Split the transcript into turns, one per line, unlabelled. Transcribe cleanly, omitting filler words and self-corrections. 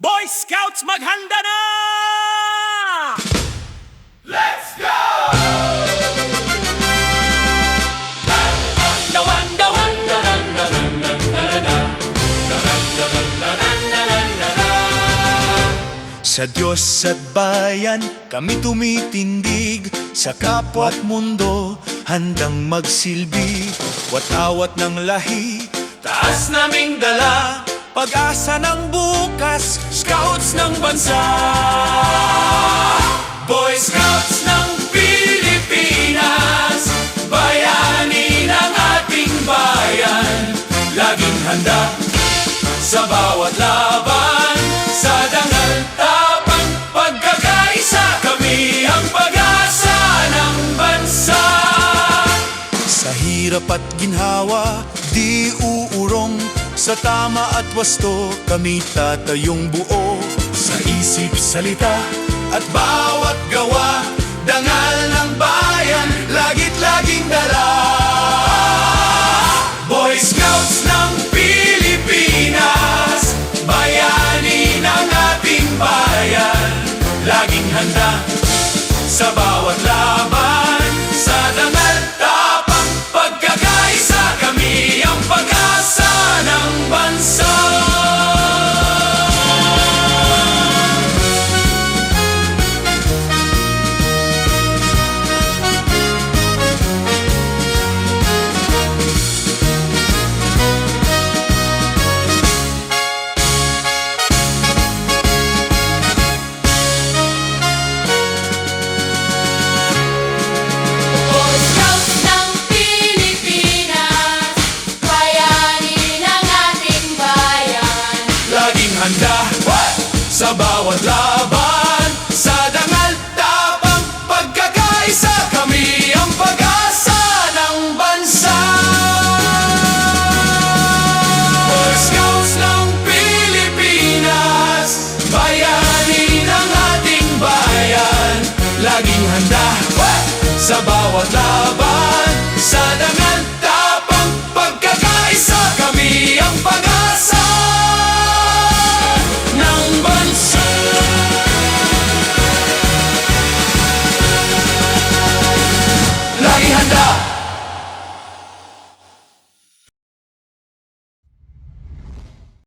Boy Scouts, maghanda na! Let's go! Sa Diyos at bayan, kami tumitindig. Sa kapwa at mundo, handang magsilbi. Wat-awat ng lahi, taas naming dala. Pag-asa ng bukas, Scouts ng bansa. Boy Scouts ng Pilipinas, bayani ng ating bayan. Laging handa sa bawat laban, sa dangal tapang pagkakaisa. Kami ang pag-asa ng bansa. Sa hirap at ginhawa, di uurong. Sa tama at wasto, kami tatayong buo. Sa isip, salita, at bawat gawa, dangal ng bayan, lagit-laging dala. Boy Scouts ng Pilipinas, bayani ng ating bayan. Laging handa sa bawat laban, sa dangal tapang pagkakaisa. Kami ang pag-asa ng bansa. Handa sa bawat laban, sa dangal tapang pagkakaisa. Kami ang pag-asa ng bansa. Boy Scouts ng Pilipinas, bayani ng ating bayan. Laging handa sa bawat laban,